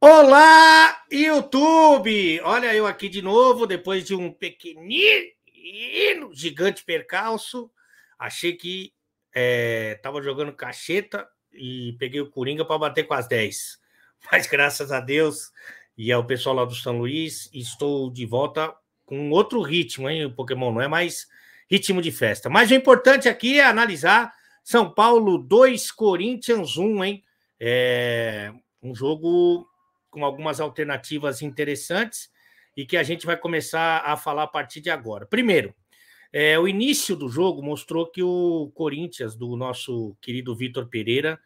Olá, YouTube! Olha eu aqui de novo, depois de um pequenino, gigante percalço. Achei que estava jogando cacheta e peguei o Coringa para bater com as 10. Mas graças a Deus e ao pessoal lá do São Luís, estou de volta com outro ritmo, hein? O Pokémon não é mais ritmo de festa. Mas o importante aqui é analisar São Paulo 2, Corinthians 1, hein? Um jogo com algumas alternativas interessantes e que a gente vai começar a falar a partir de agora. Primeiro, o início do jogo mostrou que o Corinthians, do nosso querido Vitor Pereira,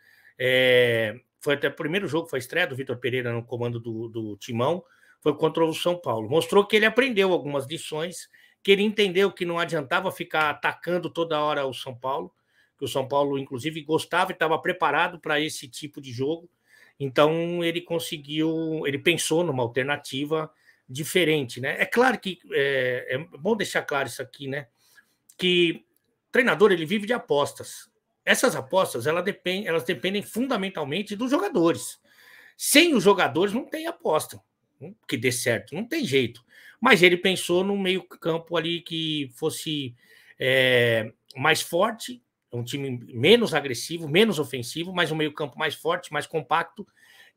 foi até o primeiro jogo, foi a estreia do Vitor Pereira no comando do Timão, foi contra o São Paulo. Mostrou que ele aprendeu algumas lições, que ele entendeu que não adiantava ficar atacando toda hora o São Paulo, que o São Paulo, inclusive, gostava e estava preparado para esse tipo de jogo. Então ele pensou numa alternativa diferente, né? É claro que é bom deixar claro isso aqui, né? Que o treinador ele vive de apostas. Essas apostas elas dependem fundamentalmente dos jogadores. Sem os jogadores não tem aposta que dê certo, não tem jeito. Mas ele pensou num meio campo ali que fosse mais forte, um time menos agressivo, menos ofensivo, mas um meio campo mais forte, mais compacto,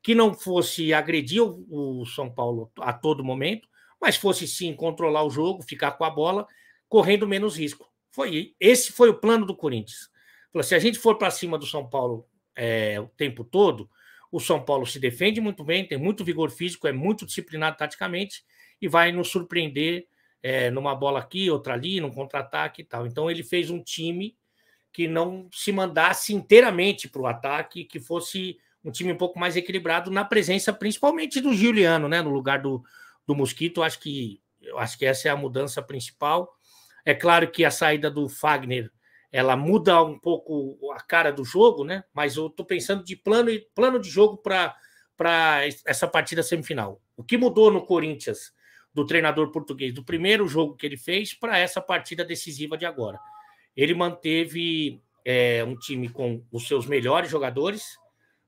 que não fosse agredir o São Paulo a todo momento, mas fosse sim controlar o jogo, ficar com a bola, correndo menos risco. Esse foi o plano do Corinthians. Se a gente for para cima do São Paulo o tempo todo, o São Paulo se defende muito bem, tem muito vigor físico, é muito disciplinado taticamente e vai nos surpreender numa bola aqui, outra ali, num contra-ataque e tal. Então ele fez um time que não se mandasse inteiramente para o ataque, que fosse um time um pouco mais equilibrado, na presença principalmente do Giuliano, né, no lugar do Mosquito. Eu acho que essa é a mudança principal. É claro que a saída do Fagner ela muda um pouco a cara do jogo, né? Mas eu estou pensando de plano de jogo para essa partida semifinal. O que mudou no Corinthians do treinador português do primeiro jogo que ele fez para essa partida decisiva de agora? Ele manteve um time com os seus melhores jogadores,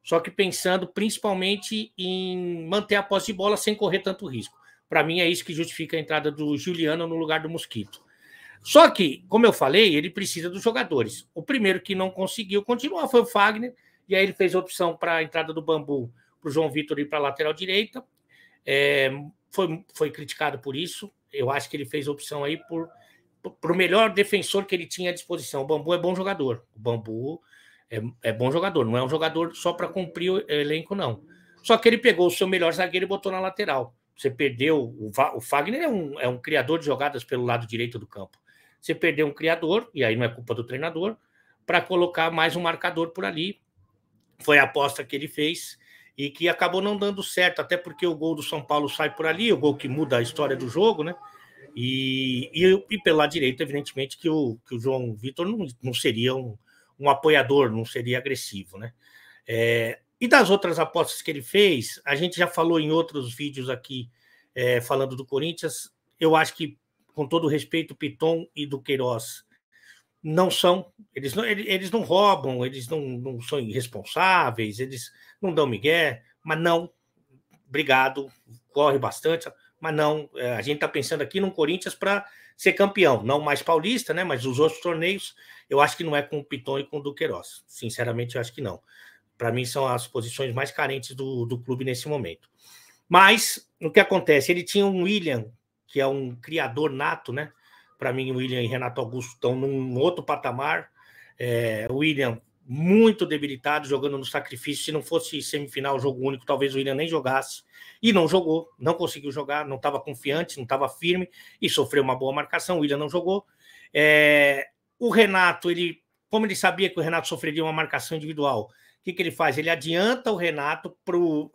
só que pensando principalmente em manter a posse de bola sem correr tanto risco. Para mim, é isso que justifica a entrada do Giuliano no lugar do Mosquito. Só que, como eu falei, ele precisa dos jogadores. O primeiro que não conseguiu continuar foi o Fagner, e aí ele fez a opção para a entrada do Bambu, para o João Vitor ir para a lateral direita. Foi criticado por isso. Eu acho que ele fez a opção aí para o melhor defensor que ele tinha à disposição. O Bambu é bom jogador. O Bambu é bom jogador, não é um jogador só para cumprir o elenco, não. Só que ele pegou o seu melhor zagueiro e botou na lateral. Você perdeu. O Fagner é um criador de jogadas pelo lado direito do campo. Você perdeu um criador, e aí não é culpa do treinador, para colocar mais um marcador por ali. Foi a aposta que ele fez e que acabou não dando certo, até porque o gol do São Paulo sai por ali, o gol que muda a história do jogo, né? E pelo lado direito, evidentemente, que o João Vitor não seria um apoiador, não seria agressivo, né? E das outras apostas que ele fez, a gente já falou em outros vídeos aqui, falando do Corinthians. Eu acho que, com todo o respeito, Piton e do Queiroz não são, eles não roubam, eles não são irresponsáveis, eles não dão migué, mas não, obrigado, corre bastante, mas não, a gente está pensando aqui no Corinthians para ser campeão, não mais paulista, né? Mas os outros torneios, eu acho que não é com o Piton e com o Duqueiroz. Sinceramente, eu acho que não. Para mim, são as posições mais carentes do clube nesse momento. Mas o que acontece? Ele tinha um William, que é um criador nato, né? Para mim, o William e Renato Augusto estão num outro patamar. O William muito debilitado, jogando no sacrifício. Se não fosse semifinal, jogo único, talvez o William nem jogasse. E não jogou, não conseguiu jogar, não estava confiante, não estava firme e sofreu uma boa marcação. O William não jogou. O Renato, como ele sabia que o Renato sofreria uma marcação individual, o que ele faz? Ele adianta o Renato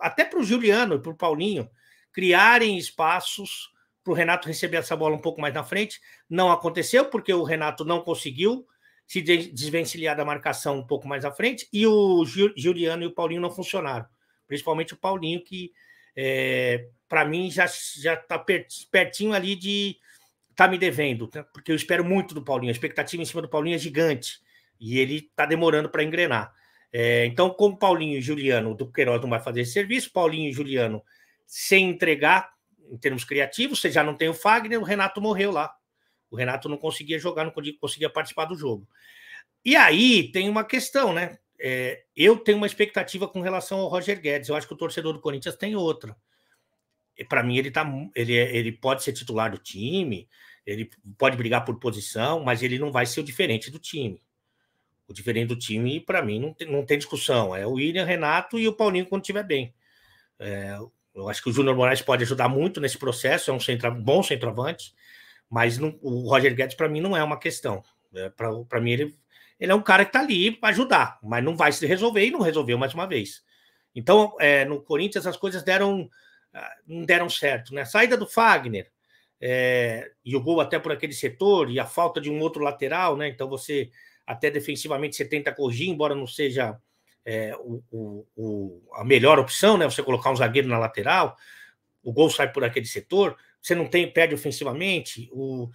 até para o Giuliano e para o Paulinho criarem espaços para o Renato receber essa bola um pouco mais na frente. Não aconteceu, porque o Renato não conseguiu se desvencilhar da marcação um pouco mais à frente, e o Giuliano e o Paulinho não funcionaram. Principalmente o Paulinho, que para mim já está pertinho ali de estar me devendo, né? Porque eu espero muito do Paulinho. A expectativa em cima do Paulinho é gigante e ele está demorando para engrenar. Então, como Paulinho e Juliano, o Duqueiroz não vai fazer esse serviço, Paulinho e Juliano sem entregar em termos criativos, você já não tem o Fagner, o Renato morreu lá. O Renato não conseguia jogar, não conseguia participar do jogo. E aí tem uma questão, né? Eu tenho uma expectativa com relação ao Roger Guedes. Eu acho que o torcedor do Corinthians tem outra. Para mim, ele pode ser titular do time, ele pode brigar por posição, mas ele não vai ser o diferente do time. O diferente do time, para mim, não tem discussão. É o William, Renato e o Paulinho quando estiver bem. Eu acho que o Júnior Moraes pode ajudar muito nesse processo, é um bom centroavante, mas o Roger Guedes, para mim, não é uma questão. Para mim, ele é um cara que está ali para ajudar, mas não vai se resolver e não resolveu mais uma vez. Então, no Corinthians, as coisas não deram certo. Né? A saída do Fagner e o gol até por aquele setor e a falta de um outro lateral, né? Então você até defensivamente você tenta corrigir, embora não seja a melhor opção, né? Você colocar um zagueiro na lateral, o gol sai por aquele setor, você não perde ofensivamente, o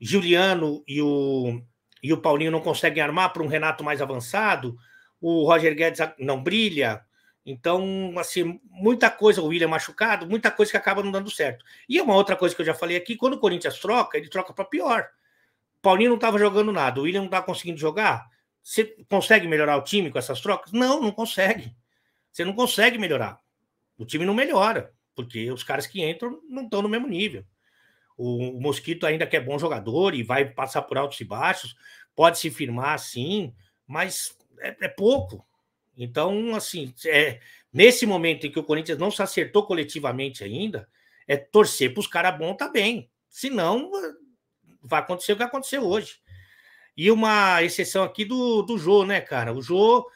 Juliano e o Paulinho não conseguem armar para um Renato mais avançado, o Roger Guedes não brilha, então, assim, muita coisa, o William machucado, muita coisa que acaba não dando certo. E uma outra coisa que eu já falei aqui, quando o Corinthians troca, ele troca para pior. O Paulinho não estava jogando nada, o William não estava conseguindo jogar. Você consegue melhorar o time com essas trocas? Não consegue. Você não consegue melhorar. O time não melhora, porque os caras que entram não estão no mesmo nível. O Mosquito ainda que é bom jogador e vai passar por altos e baixos, pode se firmar sim, mas é pouco. Então, assim, nesse momento em que o Corinthians não se acertou coletivamente ainda, é torcer para os caras bons tá bem. Senão, vai acontecer o que aconteceu hoje. E uma exceção aqui do Jô, né, cara? O Jô,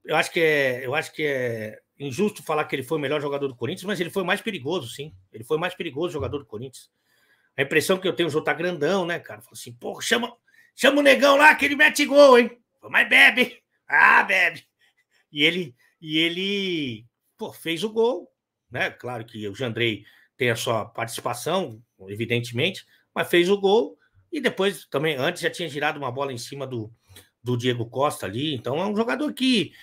eu acho que é injusto falar que ele foi o melhor jogador do Corinthians, mas ele foi mais perigoso, sim. Ele foi mais perigoso jogador do Corinthians. A impressão que eu tenho, o Jô tá grandão, né, cara? Falou assim, pô, chama o negão lá que ele mete gol, hein? Mas bebe. Ah, bebe. E ele fez o gol, né? Claro que o Jandrei tem a sua participação, evidentemente, mas fez o gol e depois também, antes já tinha girado uma bola em cima do Diego Costa ali, então é um jogador que,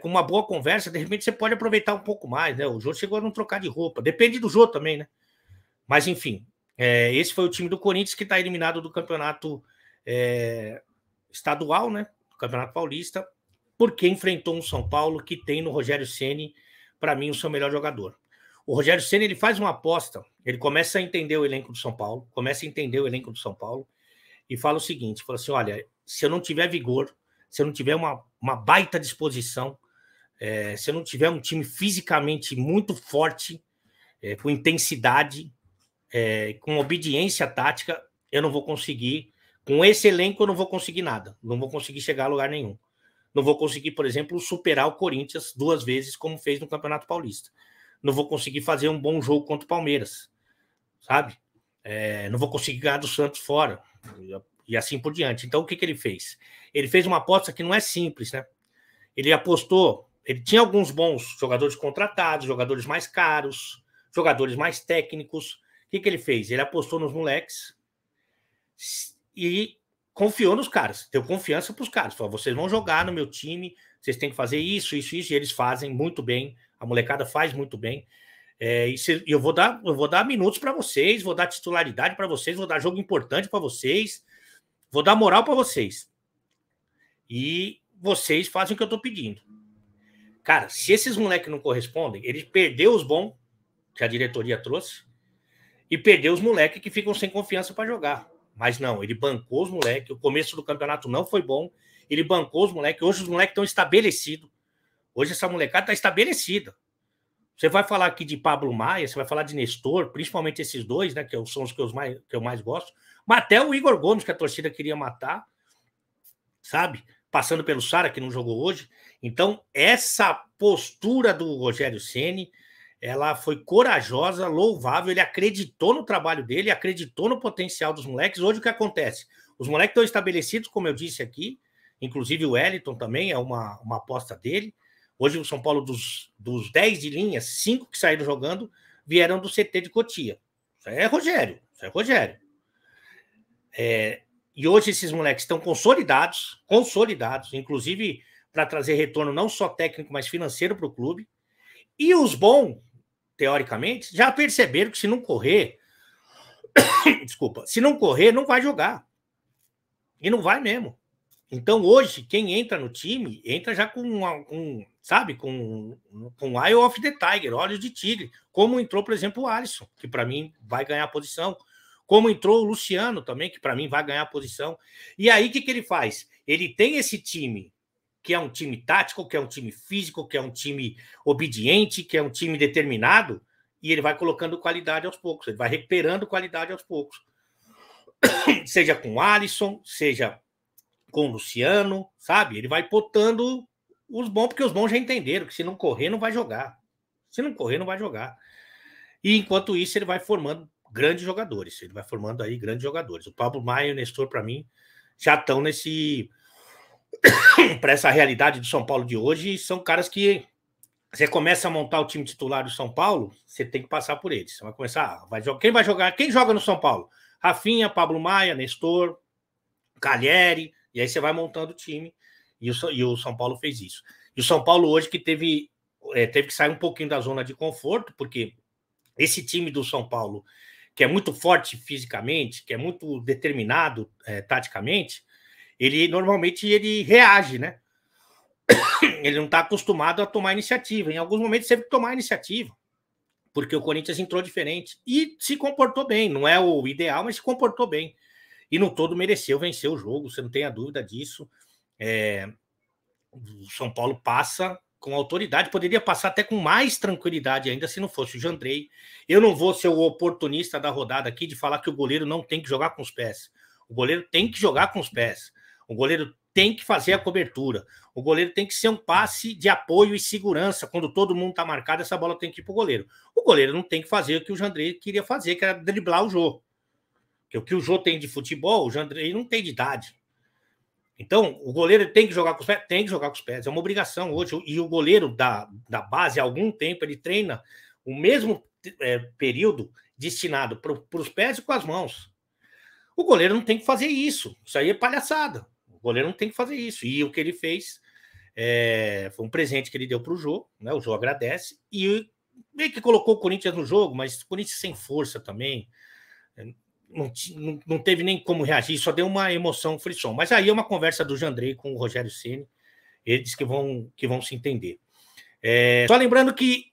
com uma boa conversa, de repente você pode aproveitar um pouco mais, né? O Jô chegou a não trocar de roupa, depende do Jô também, né? Mas enfim, esse foi o time do Corinthians que está eliminado do campeonato estadual, né? Do Campeonato Paulista, porque enfrentou um São Paulo que tem no Rogério Ceni, para mim, o seu melhor jogador. O Rogério Ceni ele faz uma aposta, ele começa a entender o elenco do São Paulo, e fala o seguinte, fala assim, olha, se eu não tiver vigor, se eu não tiver uma baita disposição, se eu não tiver um time fisicamente muito forte, com intensidade, com obediência tática, eu não vou conseguir, com esse elenco eu não vou conseguir nada, não vou conseguir chegar a lugar nenhum. Não vou conseguir, por exemplo, superar o Corinthians 2 vezes, como fez no Campeonato Paulista. Não vou conseguir fazer um bom jogo contra o Palmeiras, sabe? Não vou conseguir ganhar do Santos fora, e assim por diante. Então, o que ele fez? Ele fez uma aposta que não é simples, né? Ele apostou, ele tinha alguns bons jogadores contratados, jogadores mais caros, jogadores mais técnicos. O que ele fez? Ele apostou nos moleques e confiou nos caras, deu confiança para os caras. Falou, vocês vão jogar no meu time, vocês têm que fazer isso, e eles fazem muito bem, a molecada faz muito bem. E eu vou dar minutos para vocês, vou dar titularidade para vocês, vou dar jogo importante para vocês, vou dar moral para vocês. E vocês fazem o que eu estou pedindo. Cara, se esses moleques não correspondem, ele perdeu os bons que a diretoria trouxe e perdeu os moleques que ficam sem confiança para jogar. Mas não, ele bancou os moleques. O começo do campeonato não foi bom. Ele bancou os moleques. Hoje os moleques estão estabelecidos. Hoje essa molecada está estabelecida. Você vai falar aqui de Pablo Maia, você vai falar de Nestor, principalmente esses dois, né? Que são os que eu mais gosto. Mas até o Igor Gomes, que a torcida queria matar, sabe? Passando pelo Sara, que não jogou hoje. Então, essa postura do Rogério Ceni, ela foi corajosa, louvável, ele acreditou no trabalho dele, acreditou no potencial dos moleques. Hoje o que acontece? Os moleques estão estabelecidos, como eu disse aqui, inclusive o Wellington também é uma aposta dele. Hoje o São Paulo, dos 10 de linha, 5 que saíram jogando, vieram do CT de Cotia. Isso é Rogério. E hoje esses moleques estão consolidados, inclusive para trazer retorno não só técnico, mas financeiro para o clube. E os bons, teoricamente, já perceberam que se não correr, desculpa, se não correr, não vai jogar. E não vai mesmo. Então, hoje, quem entra no time, entra já sabe, com Eye of the Tiger, olhos de tigre. Como entrou, por exemplo, o Alisson, que para mim vai ganhar a posição. Como entrou o Luciano também, que para mim vai ganhar a posição. E aí, o que ele faz? Ele tem esse time, que é um time tático, que é um time físico, que é um time obediente, que é um time determinado, e ele vai colocando qualidade aos poucos, ele vai recuperando qualidade aos poucos. Seja com o Alisson, seja com o Luciano, sabe? Ele vai botando os bons, porque os bons já entenderam que se não correr, não vai jogar. Se não correr, não vai jogar. E enquanto isso, ele vai formando grandes jogadores. Ele vai formando aí grandes jogadores. O Pablo Maia e o Nestor, para mim, já estão para essa realidade do São Paulo de hoje, são caras que você começa a montar o time titular do São Paulo, você tem que passar por eles. Você vai começar, quem vai jogar? Quem joga no São Paulo? Rafinha, Pablo Maia, Nestor, Calheri, e aí você vai montando o time, e o São Paulo fez isso. E o São Paulo hoje que teve que sair um pouquinho da zona de conforto, porque esse time do São Paulo, que é muito forte fisicamente, que é muito determinado taticamente, ele normalmente reage, né? Ele não está acostumado a tomar iniciativa. Em alguns momentos teve que tomar iniciativa, porque o Corinthians entrou diferente e se comportou bem. Não é o ideal, mas se comportou bem. E no todo mereceu vencer o jogo, você não tem a dúvida disso. O São Paulo passa com autoridade, poderia passar até com mais tranquilidade ainda se não fosse o Jandrei. Eu não vou ser o oportunista da rodada aqui de falar que o goleiro não tem que jogar com os pés. O goleiro tem que jogar com os pés. O goleiro tem que fazer a cobertura. O goleiro tem que ser um passe de apoio e segurança. Quando todo mundo está marcado, essa bola tem que ir para o goleiro. O goleiro não tem que fazer o que o Jandrei queria fazer, que era driblar o Jô. Porque o que o Jô tem de futebol, o Jandrei não tem de idade. Então, o goleiro tem que jogar com os pés? Tem que jogar com os pés. É uma obrigação hoje. E o goleiro da base, há algum tempo, ele treina o mesmo período destinado para os pés e com as mãos. O goleiro não tem que fazer isso. Isso aí é palhaçada. O goleiro não tem que fazer isso. E o que ele fez foi um presente que ele deu para o Jô, né? O Jô agradece. E meio que colocou o Corinthians no jogo, mas o Corinthians sem força também. Não teve nem como reagir, só deu uma emoção, frisson. Mas aí é uma conversa do Jandrei com o Rogério Ceni. Eles que vão se entender. Só lembrando que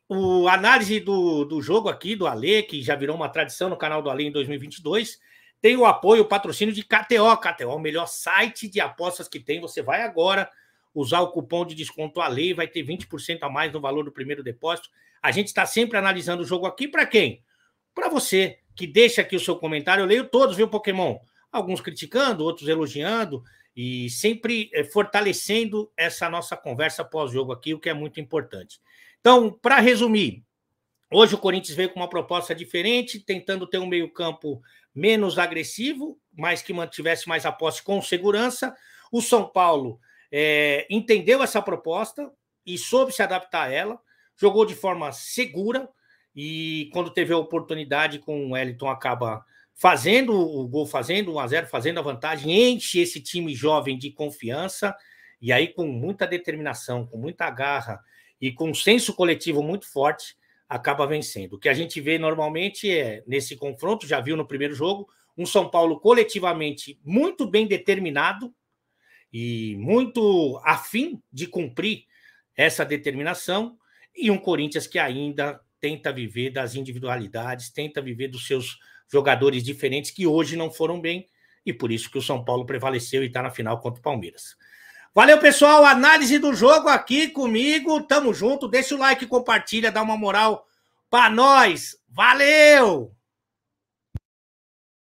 a análise do jogo aqui, do Alê, que já virou uma tradição no canal do Alê em 2022, tem o apoio, o patrocínio de KTO. KTO, o melhor site de apostas que tem. Você vai agora usar o cupom de desconto Alê e vai ter 20% a mais no valor do primeiro depósito. A gente está sempre analisando o jogo aqui para quem? Para você, que deixa aqui o seu comentário. Eu leio todos, viu, Pokémon? Alguns criticando, outros elogiando e sempre fortalecendo essa nossa conversa pós-jogo aqui, o que é muito importante. Então, para resumir, hoje o Corinthians veio com uma proposta diferente, tentando ter um meio-campo menos agressivo, mas que mantivesse mais a posse com segurança. O São Paulo entendeu essa proposta e soube se adaptar a ela, jogou de forma segura, e quando teve a oportunidade com o Wellington, acaba fazendo o gol, fazendo 1-0, fazendo a vantagem, enche esse time jovem de confiança, e aí com muita determinação, com muita garra e com um senso coletivo muito forte, acaba vencendo. O que a gente vê normalmente nesse confronto, já viu no primeiro jogo, um São Paulo coletivamente muito bem determinado e muito afim de cumprir essa determinação, e um Corinthians que ainda tenta viver das individualidades, tenta viver dos seus jogadores diferentes que hoje não foram bem, e por isso que o São Paulo prevaleceu e está na final contra o Palmeiras. Valeu, pessoal, análise do jogo aqui comigo, tamo junto, deixa o like, compartilha, dá uma moral para nós, valeu!